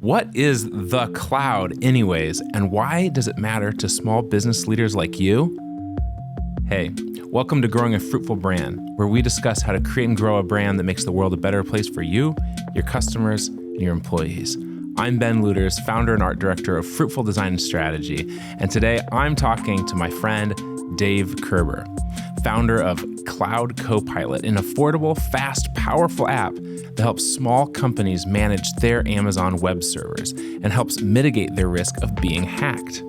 What is the cloud anyways, and why does it matter to small business leaders like you? Hey, welcome to Growing a Fruitful Brand, where we discuss how to create and grow a brand that makes the world a better place for you, your customers, and your employees. I'm Ben Luters, founder and art director of Fruitful Design and Strategy, and today I'm talking to my friend Dave Kerber, founder of Cloud Copilot, an affordable, fast, powerful app that helps small companies manage their Amazon web servers and helps mitigate their risk of being hacked.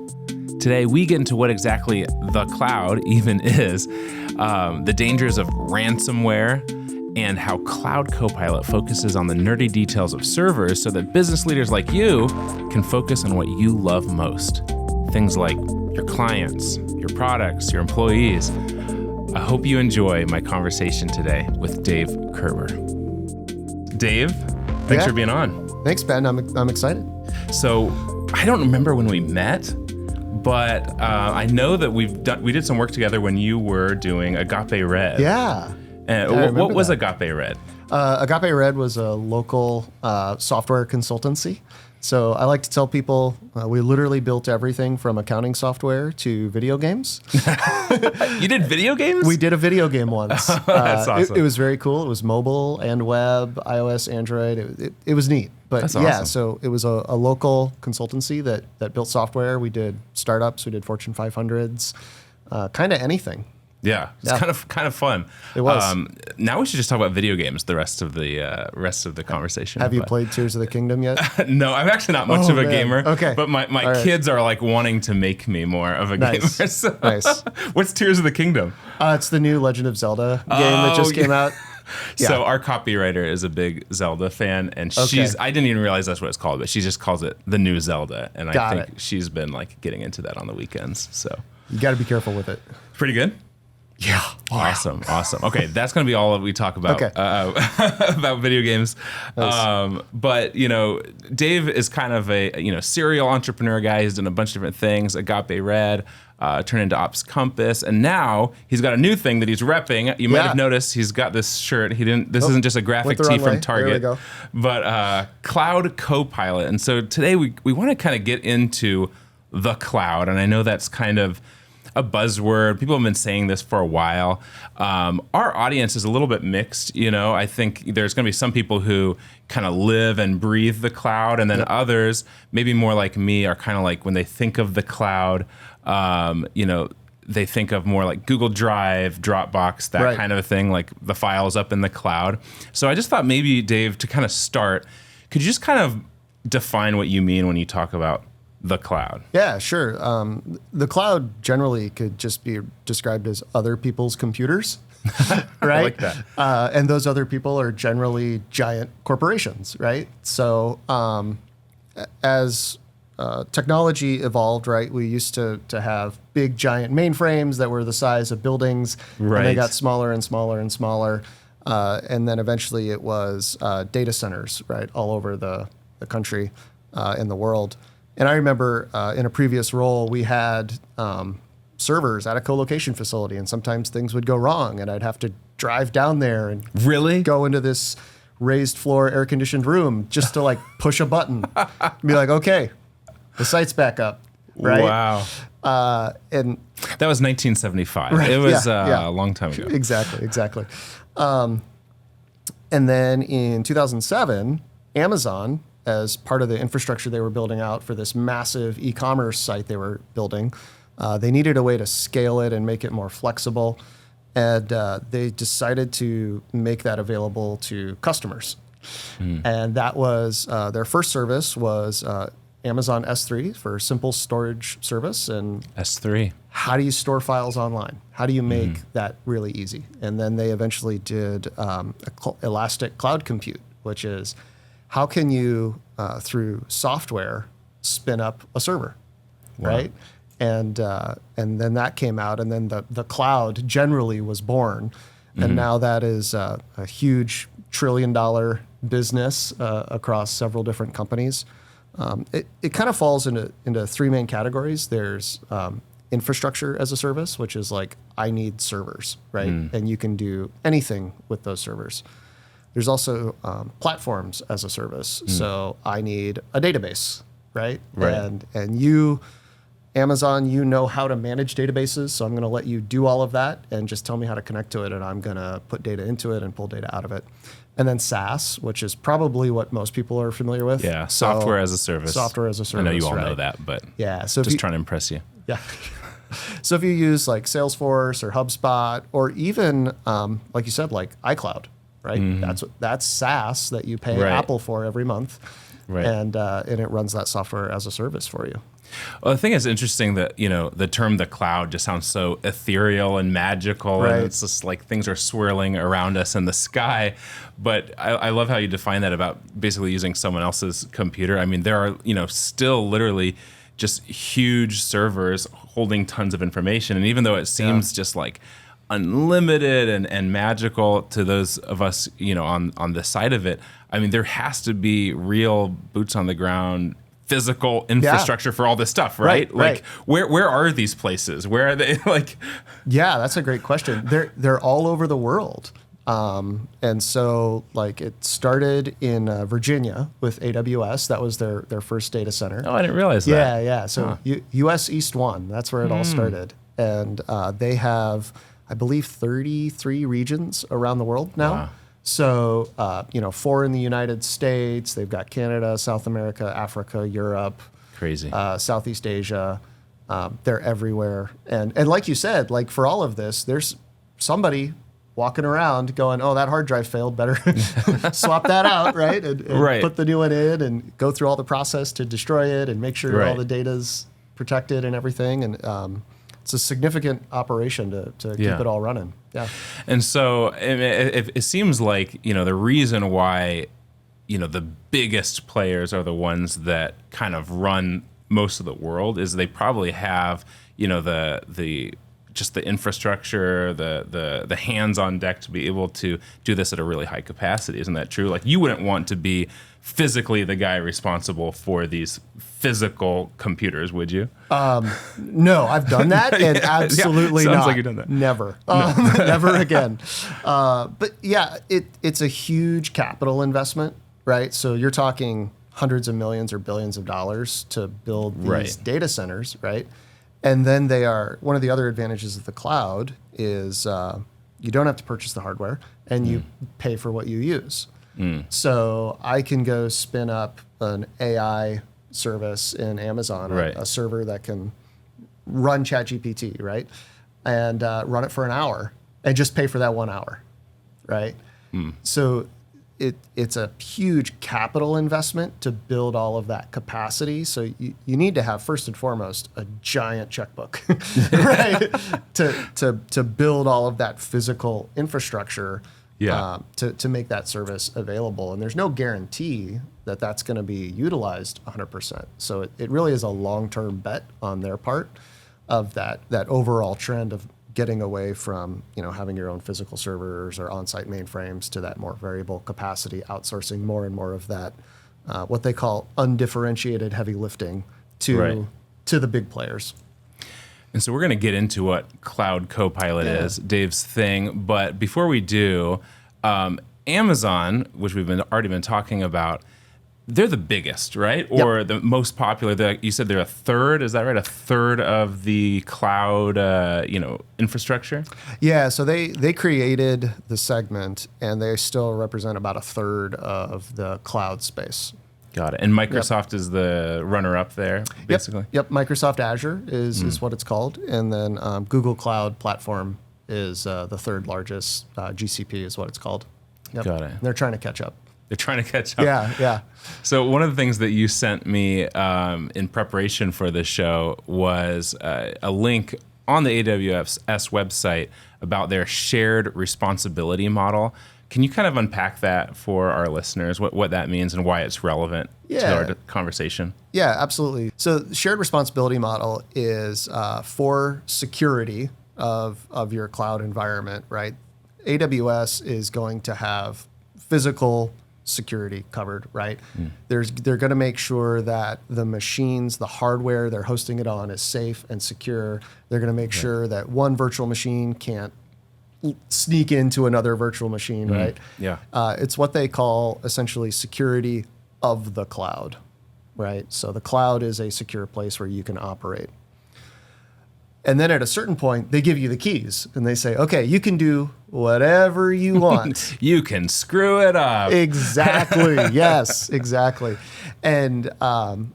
Today, we get into what exactly the cloud even is, the dangers of ransomware, and how Cloud Copilot focuses on the nerdy details of servers so that business leaders like you can focus on what you love most. Things like your clients, your products, your employees. I hope you enjoy my conversation today with Dave Kerber. Dave, thanks for being on. Thanks, Ben. I'm excited. So I don't remember when we met, but I know that we did some work together when you were doing Agape Red. Yeah. What was Agape Red? Agape Red was a local software consultancy. So I like to tell people we literally built everything from accounting software to video games. You did video games? We did a video game once. That's awesome. It was very cool. It was mobile and web, iOS, Android. It was neat. But That's yeah, awesome. so it was a local consultancy that built software. We did startups. We did Fortune 500s, kind of anything. Yeah, it's kind of fun. It was. Now we should just talk about video games the rest of the conversation. Have you played Tears of the Kingdom yet? No, I'm actually not much of a gamer. Okay. But my kids are like wanting to make me more of a gamer. So. Nice. What's Tears of the Kingdom? It's the new Legend of Zelda game that just came out. Yeah. So our copywriter is a big Zelda fan, and I didn't even realize that's what it's called, but she just calls it the new Zelda. And I think she's been like getting into that on the weekends. So you got to be careful with it. Pretty good? Yeah. Awesome. Okay, that's going to be all that we talk about about video games. Nice. But Dave is kind of a serial entrepreneur guy. He's done a bunch of different things. Agape Red, turned into Ops Compass, and now he's got a new thing that he's repping. You might have noticed he's got this shirt. This isn't just a graphic tee from Target, but Cloud Copilot. And so today we want to kind of get into the cloud, and I know that's kind of a buzzword. People have been saying this for a while. Our audience is a little bit mixed. I think there's going to be some people who kind of live and breathe the cloud, and then others, maybe more like me, are kind of like when they think of the cloud, they think of more like Google Drive, Dropbox, that kind of a thing, like the files up in the cloud. So I just thought maybe, Dave, to kind of start, could you just kind of define what you mean when you talk about the cloud? Yeah, sure. The cloud generally could just be described as other people's computers, right? I like that. And those other people are generally giant corporations, right? So as technology evolved, right, we used to have big giant mainframes that were the size of buildings, and they got smaller and smaller and smaller. And then eventually it was data centers, right, all over the country and the world. And I remember in a previous role, we had servers at a co-location facility, and sometimes things would go wrong, and I'd have to drive down there and go into this raised floor air-conditioned room just to like push a button and be like, okay, the site's back up, right? Wow. And that was 1975. Right, it was a long time ago. Exactly. And then in 2007, Amazon, as part of the infrastructure they were building out for this massive e-commerce site they were building, they needed a way to scale it and make it more flexible. And they decided to make that available to customers. And that was their first service was Amazon S3 for simple storage service. And S3. How do you store files online? How do you make that really easy? And then they eventually did Elastic Cloud Compute, which is how can you, through software, spin up a server, right? And then that came out, and then the cloud generally was born, and now that is a huge trillion-dollar business across several different companies. It kind of falls into three main categories. There's infrastructure as a service, which is like, I need servers, right? And you can do anything with those servers. There's also platforms as a service. So I need a database, right? And you, Amazon, you know how to manage databases. So I'm going to let you do all of that and just tell me how to connect to it. And I'm going to put data into it and pull data out of it. And then SaaS, which is probably what most people are familiar with. Yeah, software as a service. Software as a service. I know you all know that, but so just trying to impress you. Yeah. So if you use like Salesforce or HubSpot, or even like you said, like iCloud, right? That's SaaS that you pay Apple for every month, and it runs that software as a service for you. Well, the thing is interesting that, the term the cloud just sounds so ethereal and magical, and it's just like things are swirling around us in the sky. But I love how you define that about basically using someone else's computer. I mean, there are, still literally just huge servers holding tons of information. And even though it seems just like unlimited and magical to those of us, on the side of it, I mean, there has to be real boots on the ground physical infrastructure for all this stuff, right? Where are these places? Where are they? Yeah, that's a great question. They're all over the world. And so like it started in Virginia with AWS. That was their first data center. Oh, I didn't realize that. Yeah. So US East 1, that's where it all started. And they have, I believe, 33 regions around the world now. Wow. So, 4 in the United States. They've got Canada, South America, Africa, Europe. Crazy. Southeast Asia. They're everywhere. And like you said, like for all of this, there's somebody walking around going, oh, that hard drive failed, better swap that out, right? And put the new one in and go through all the process to destroy it and make sure all the data's protected and everything. And it's a significant operation to keep it all running. Yeah. And so it seems like, the reason why, the biggest players are the ones that kind of run most of the world is they probably have, the just the infrastructure, the hands on deck to be able to do this at a really high capacity. Isn't that true? Like you wouldn't want to be physically the guy responsible for these physical computers, would you? No, I've done that, and absolutely sounds not. Like you've done that. Never, never again. But yeah, it's a huge capital investment, right? So you're talking hundreds of millions or billions of dollars to build these data centers, right? And then one of the other advantages of the cloud is you don't have to purchase the hardware, and you pay for what you use. So I can go spin up an AI service in Amazon, a server that can run ChatGPT, right? And run it for an hour and just pay for that 1 hour, right? So it's a huge capital investment to build all of that capacity. So you need to have, first and foremost, a giant checkbook, right? to build all of that physical infrastructure to make that service available. And there's no guarantee that that's going to be utilized 100%. So it really is a long-term bet on their part of that overall trend of getting away from having your own physical servers or on-site mainframes to that more variable capacity, outsourcing more and more of that, what they call undifferentiated heavy lifting to the big players. And so we're going to get into what Cloud Copilot is, Dave's thing. But before we do, Amazon, which we've already been talking about, they're the biggest, right? Or the most popular. You said they're a third. Is that right? A third of the cloud, infrastructure. Yeah. So they created the segment, and they still represent about a third of the cloud space. Got it. And Microsoft is the runner-up there, basically? Yep. Microsoft Azure is what it's called. And then Google Cloud Platform is the third largest. GCP is what it's called. Got it. And they're trying to catch up. They're trying to catch up. Yeah. So one of the things that you sent me in preparation for this show was a link on the AWS website about their shared responsibility model. Can you kind of unpack that for our listeners, what that means and why it's relevant to our conversation? Yeah, absolutely. So the shared responsibility model is for security of your cloud environment, right? AWS is going to have physical security covered, right? They're going to make sure that the machines, the hardware they're hosting it on is safe and secure. They're going to make sure that one virtual machine can't sneak into another virtual machine, right? Yeah. It's what they call essentially security of the cloud, right? So the cloud is a secure place where you can operate. And then at a certain point, they give you the keys and they say, okay, you can do whatever you want. You can screw it up. Exactly. Yes, exactly. And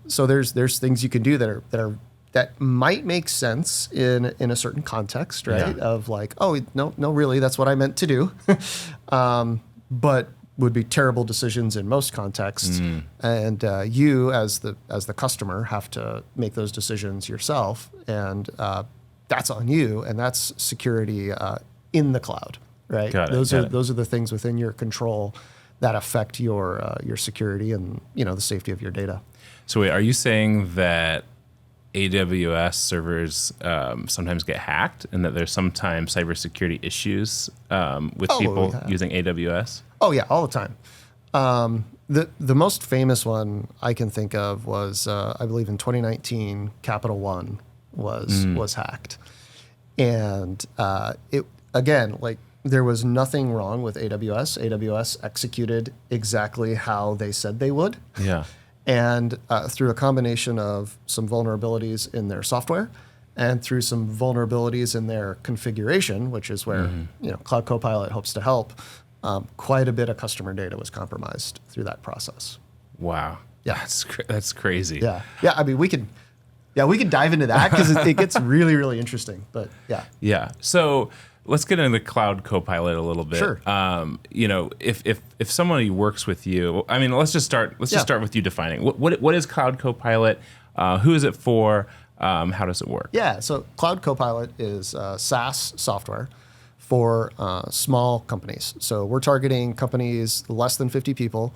so there's things you can do that might make sense in a certain context, right? Yeah. Of like, oh, no, really, that's what I meant to do. But would be terrible decisions in most contexts. And you as the customer have to make those decisions yourself. And that's on you, and that's security in the cloud, right? Those are the things within your control that affect your security and the safety of your data. So wait, are you saying that AWS servers sometimes get hacked, and that there's sometimes cybersecurity issues with people using AWS? Oh yeah, all the time. The most famous one I can think of was I believe in 2019, Capital One was hacked, and it again, like, there was nothing wrong with AWS. AWS executed exactly how they said they would. Yeah. And through a combination of some vulnerabilities in their software and through some vulnerabilities in their configuration, which is where Cloud Copilot hopes to help, quite a bit of customer data was compromised through that process. Wow. Yeah. That's crazy. Yeah. Yeah. I mean, we could dive into that because it gets really, really interesting. But yeah. Yeah. So let's get into Cloud Copilot a little bit. Sure. If somebody works with you, I mean, let's just start with you defining what is Cloud Copilot? Who is it for? How does it work? Yeah. So Cloud Copilot is SaaS software for small companies. So we're targeting companies less than 50 people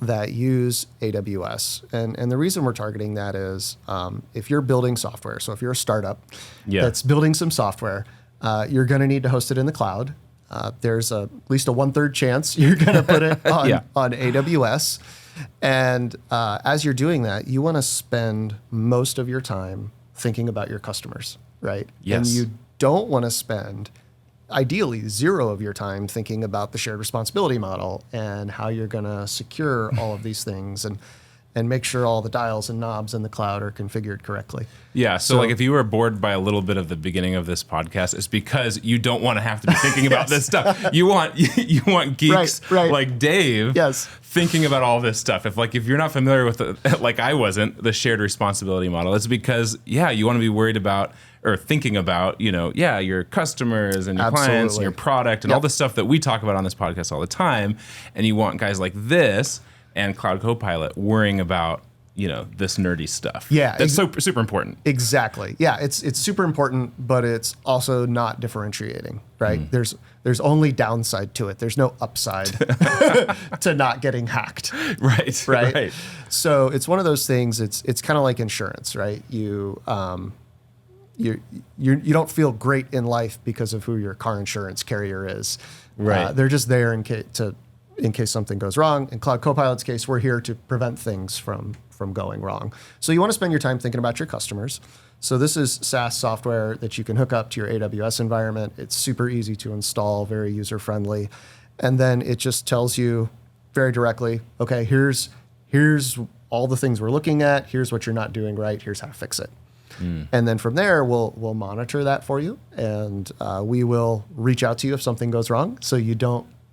that use AWS. And the reason we're targeting that is if you're building software, so if you're a startup that's building some software, you're going to need to host it in the cloud. There's at least a 1/3 chance you're going to put it on AWS. And as you're doing that, you want to spend most of your time thinking about your customers, right? Yes. And you don't want to spend ideally zero of your time thinking about the shared responsibility model and how you're going to secure all of these things and make sure all the dials and knobs in the cloud are configured correctly. Yeah, so like if you were bored by a little bit of the beginning of this podcast, it's because you don't want to have to be thinking about this stuff. You want geeks right. like Dave thinking about all this stuff. If you're not familiar with like I wasn't, the shared responsibility model, it's because you want to be worried about or thinking about, your customers and your clients and your product and all the stuff that we talk about on this podcast all the time. And you want guys like this and Cloud Copilot worrying about, this nerdy stuff. Yeah. That's super important. Exactly. Yeah, it's super important, but it's also not differentiating, right? There's only downside to it. There's no upside to not getting hacked. Right. So it's one of those things, it's kind of like insurance, right? You don't feel great in life because of who your car insurance carrier is. Right. They're just there in case something goes wrong. In Cloud Copilot's case, we're here to prevent things from going wrong. So you want to spend your time thinking about your customers. So this is SaaS software that you can hook up to your AWS environment. It's super easy to install, very user-friendly. And then it just tells you very directly, okay, here's all the things we're looking at. Here's what you're not doing right. Here's how to fix it. And then from there, we'll monitor that for you, and we will reach out to you if something goes wrong. So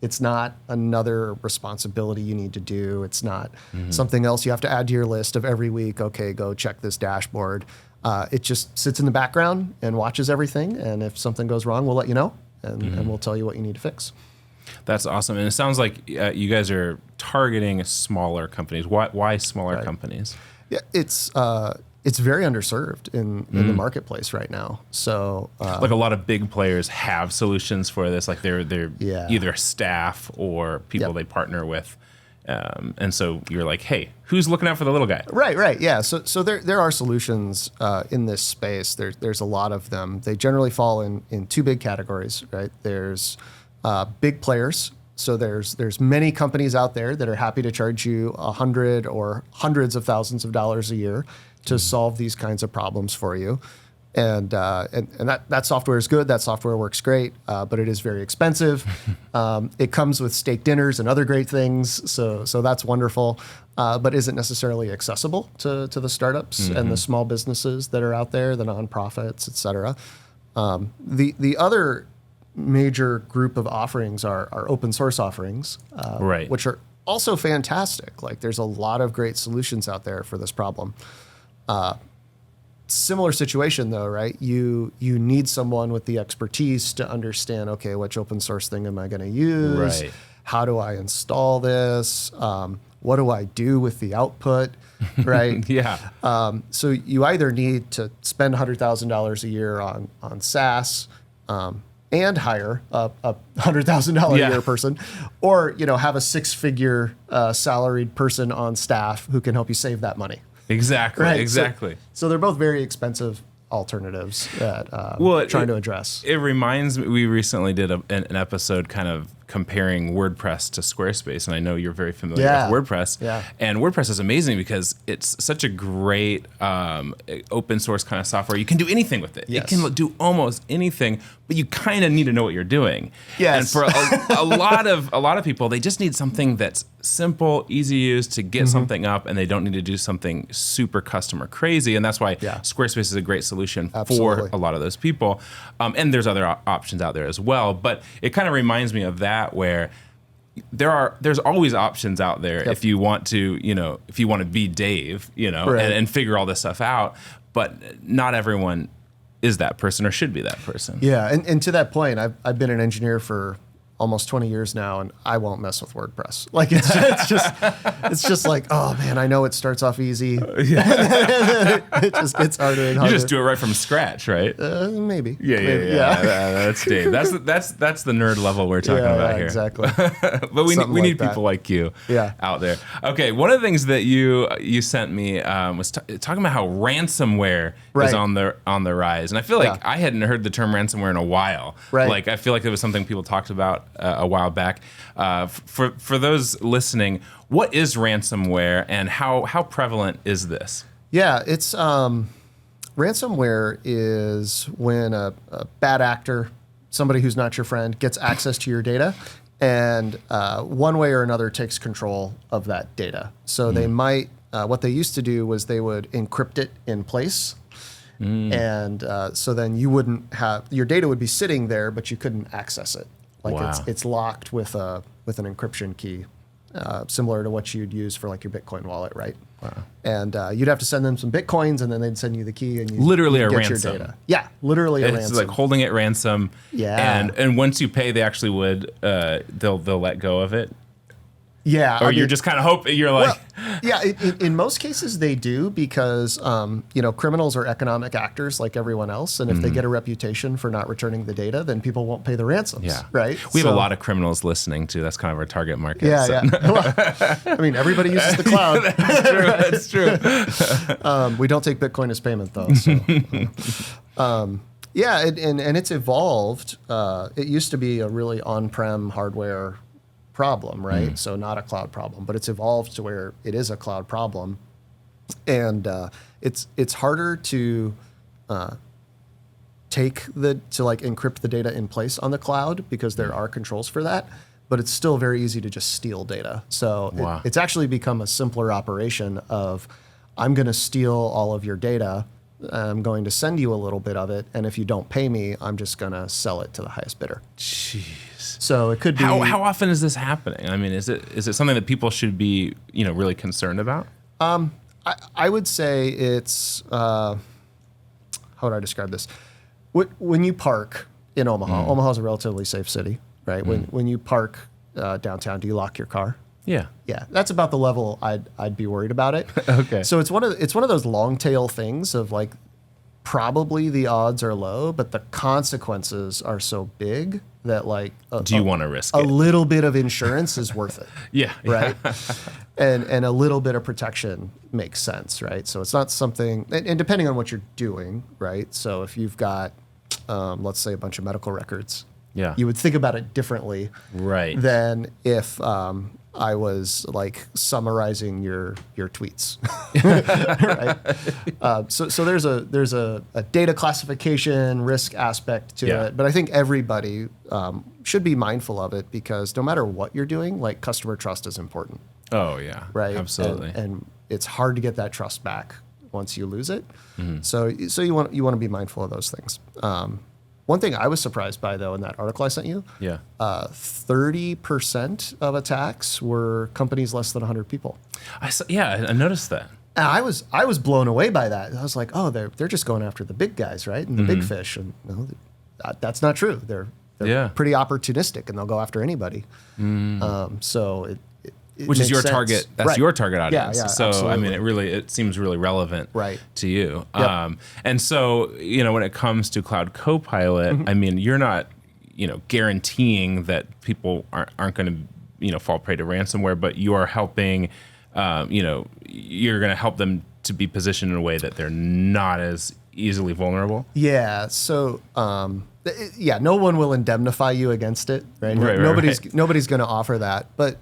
it's not another responsibility you need to do. It's not something else you have to add to your list of every week. Okay, go check this dashboard. It just sits in the background and watches everything. And if something goes wrong, we'll let you know, and we'll tell you what you need to fix. That's awesome. And it sounds like you guys are targeting smaller companies. Why smaller companies? Yeah, it's very underserved in the marketplace right now. So like a lot of big players have solutions for this. Like they're either staff or people they partner with. And so you're like, hey, who's looking out for the little guy? Right. Yeah. So there are solutions in this space. There's a lot of them. They generally fall in two big categories, right? There's big players. So there's many companies out there that are happy to charge you $100 or hundreds of thousands of dollars a year to solve these kinds of problems for you. And that software is good. That software works great, but it is very expensive. It comes with steak dinners and other great things, so that's wonderful, but isn't necessarily accessible to the startups and the small businesses that are out there, the nonprofits, et cetera. The other major group of offerings are open source offerings, which are also fantastic. Like there's a lot of great solutions out there for this problem. Similar situation though, right? You need someone with the expertise to understand, okay, which open source thing am I going to use? Right. How do I install this? What do I do with the output? Right. Yeah. So you either need to spend $100,000 a year on SaaS, and hire a $100,000 a year person, or have a six-figure salaried person on staff who can help you save that money. Exactly. Right. Exactly. So they're both very expensive alternatives that trying to address. It reminds me, we recently did an episode kind of comparing WordPress to Squarespace, and I know you're very familiar with WordPress. Yeah. And WordPress is amazing because it's such a great open source kind of software. You can do anything with it. Yes. It can do almost anything, but you kind of need to know what you're doing. Yes. And for a lot of people, they just need something that's simple, easy to use to get something up, and they don't need to do something super custom or crazy. And that's why Squarespace is a great solution for a lot of those people. And there's other options out there as well. But it kind of reminds me of that, where there's always options out there if you want to, if you want to be Dave, and figure all this stuff out. But not everyone is that person or should be that person. Yeah, and to that point, I've been an engineer for almost 20 years now, and I won't mess with WordPress. Like it's just like, oh man, I know it starts off easy. It just gets harder and harder. You just do it right from scratch, right? Maybe. Yeah. That's Dave. That's the nerd level we're talking about here. Exactly. But we need people like you out there. Okay, one of the things that you sent me was talking about how ransomware is on the rise, and I feel like I hadn't heard the term ransomware in a while. Right. Like I feel like it was something people talked about a while back. For those listening, what is ransomware and how prevalent is this? Yeah, it's ransomware is when a bad actor, somebody who's not your friend, gets access to your data and one way or another takes control of that data. So they might, what they used to do was they would encrypt it in place. And so then you wouldn't have, your data would be sitting there, but you couldn't access it. Like it's locked with an encryption key, similar to what you'd use for like your Bitcoin wallet, right? Wow. And you'd have to send them some Bitcoins, and then they'd send you the key, and you literally get a ransom. your data. Yeah, literally a ransom. It's like holding it ransom. Yeah. And once you pay, they actually would they'll let go of it. Yeah. Or you're just kind of hoping, you're like... Well, yeah, in most cases they do because, criminals are economic actors like everyone else. And if they get a reputation for not returning the data, then people won't pay the ransoms, right? We have a lot of criminals listening too. That's kind of our target market. Yeah. Well, I mean, everybody uses the cloud. That's true. We don't take Bitcoin as payment though. So. And it's evolved. It used to be a really on-prem hardware problem, right? So not a cloud problem, but it's evolved to where it is a cloud problem, and it's harder to encrypt the data in place on the cloud because there are controls for that, but it's still very easy to just steal data. So it's actually become a simpler operation of, I'm going to steal all of your data, I'm going to send you a little bit of it, and if you don't pay me, I'm just going to sell it to the highest bidder. Jeez. So it could be. How often is this happening? I mean, is it something that people should be really concerned about? I would say it's how would I describe this? When you park in Omaha, Omaha's a relatively safe city, right? When you park downtown, do you lock your car? Yeah. Yeah, that's about the level I'd be worried about it. Okay. So it's one of those long tail things of like, probably the odds are low, but the consequences are so big that like, do you want to risk it? A little bit of insurance is worth it. Yeah. Right. And a little bit of protection makes sense, right? So it's not something, and depending on what you're doing, right? So if you've got, let's say, a bunch of medical records, you would think about it differently, right? Than if I was like summarizing your tweets, right? So there's a data classification risk aspect to it, but I think everybody should be mindful of it because no matter what you're doing, like customer trust is important. Oh yeah, right, absolutely. And it's hard to get that trust back once you lose it. So you want to be mindful of those things. One thing I was surprised by, though, in that article I sent you, 30% of attacks were companies less than 100 people. I noticed that. And I was blown away by that. I was like, oh, they're just going after the big guys, right, and the big fish. And that's not true. They're pretty opportunistic, and they'll go after anybody. So it which is your sense. target. That's your target audience. Yeah, so absolutely. I mean, it seems really relevant to you. Yep. And so when it comes to Cloud Copilot, I mean, you're not guaranteeing that people aren't going to fall prey to ransomware, but you are helping. You're going to help them to be positioned in a way that they're not as easily vulnerable. Yeah. So. No one will indemnify you against it, right? Nobody's going to offer that, but.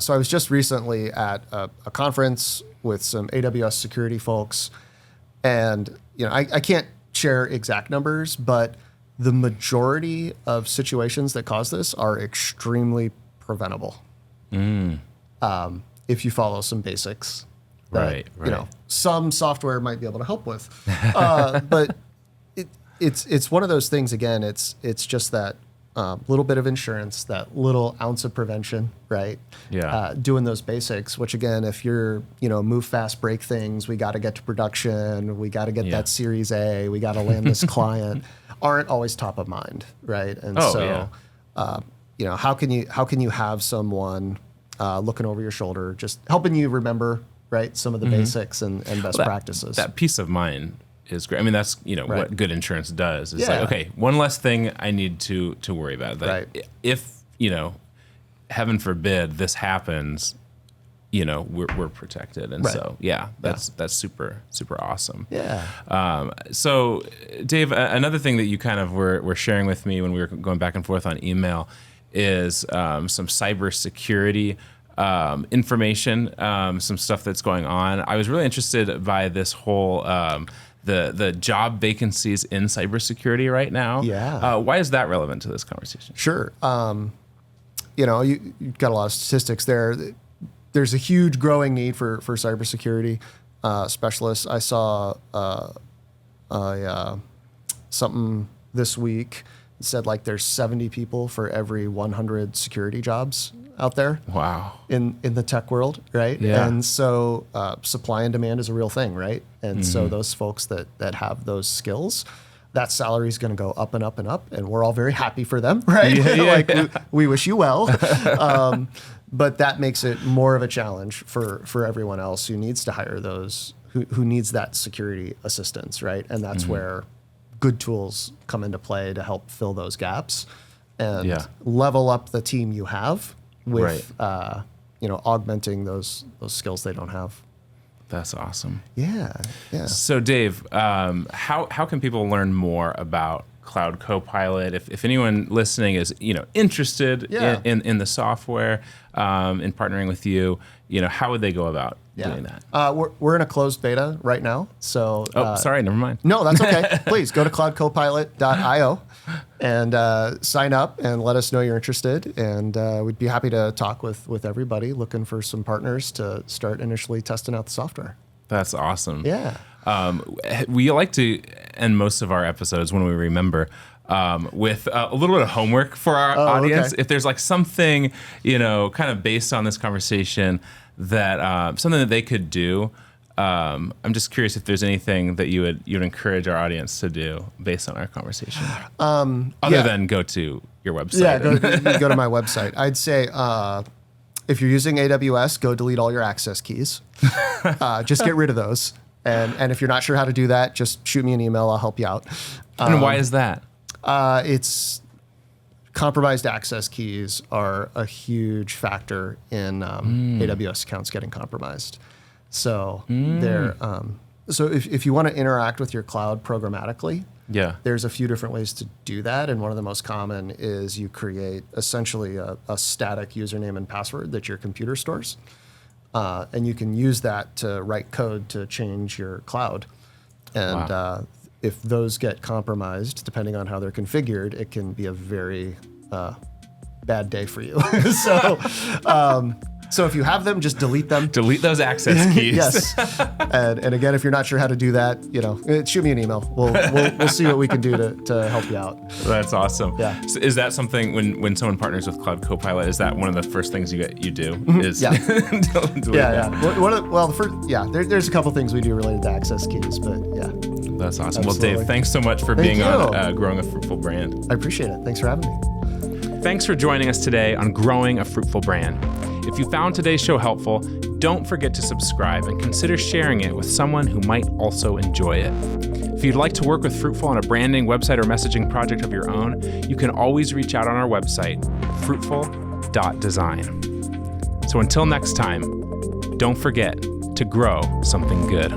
So I was just recently at a conference with some AWS security folks, and I can't share exact numbers, but the majority of situations that cause this are extremely preventable if you follow some basics. That, some software might be able to help with, but it's one of those things. Again, it's just that. Little bit of insurance, that little ounce of prevention, right? Yeah. Doing those basics, which again, if you're, move fast, break things, we got to get to production, we got to get that Series A, we got to land this client, aren't always top of mind, right? And how can you have someone looking over your shoulder, just helping you remember, right, some of the basics and best practices. That peace of mind is great. I mean, that's what good insurance does. It's like, okay, one less thing I need to worry about. That if heaven forbid this happens, we're protected. And so that's super super awesome. So Dave, another thing that you kind of were sharing with me when we were going back and forth on email is some cybersecurity information, some stuff that's going on. I was really interested by this whole the job vacancies in cybersecurity right now. Why is that relevant to this conversation? Sure. You've got a lot of statistics there. There's a huge growing need for cybersecurity specialists. I saw something this week that said like there's 70 people for every 100 security jobs out there. Wow. In the tech world, right? Yeah. And so supply and demand is a real thing, right? And so those folks that have those skills, that salary is going to go up and up and up, and we're all very happy for them, right? We wish you well. But that makes it more of a challenge for everyone else who needs to hire those, who needs that security assistance, right? And that's where good tools come into play to help fill those gaps and level up the team you have with augmenting those skills they don't have. That's awesome. Yeah. So Dave, how can people learn more about Cloud Copilot? If anyone listening is interested in the software, in partnering with you, how would they go about doing that? We're in a closed beta right now. So sorry, never mind. No, that's okay. Please go to cloudcopilot.io and sign up and let us know you're interested. And we'd be happy to talk with everybody looking for some partners to start initially testing out the software. That's awesome. Yeah. We like to end most of our episodes when we remember with a little bit of homework for our audience. Okay. If there's like something, kind of based on this conversation that something that they could do. I'm just curious if there's anything that you'd encourage our audience to do based on our conversation, other than go to your website. Yeah, go to my website. I'd say if you're using AWS, go delete all your access keys. Just get rid of those. And if you're not sure how to do that, just shoot me an email. I'll help you out. And why is that? It's compromised access keys are a huge factor in AWS accounts getting compromised. So they're so if you want to interact with your cloud programmatically, Yeah. There's a few different ways to do that, and one of the most common is you create essentially a static username and password that your computer stores, and you can use that to write code to change your cloud. And if those get compromised, depending on how they're configured, it can be a very bad day for you. So if you have them, just delete them. Delete those access keys. Yes. And again, if you're not sure how to do that, shoot me an email. We'll see what we can do to help you out. That's awesome. Yeah. So is that something when someone partners with Cloud Copilot? Is that one of the first things you do? Is Yeah. delete Yeah. that? There's a couple things we do related to access keys, but yeah. That's awesome. Absolutely. Well, Dave, thanks so much for being you. on Growing a Fruitful Brand. I appreciate it. Thanks for having me. Thanks for joining us today on Growing a Fruitful Brand. If you found today's show helpful, don't forget to subscribe and consider sharing it with someone who might also enjoy it. If you'd like to work with Fruitful on a branding, website, or messaging project of your own, you can always reach out on our website, fruitful.design. So until next time, don't forget to grow something good.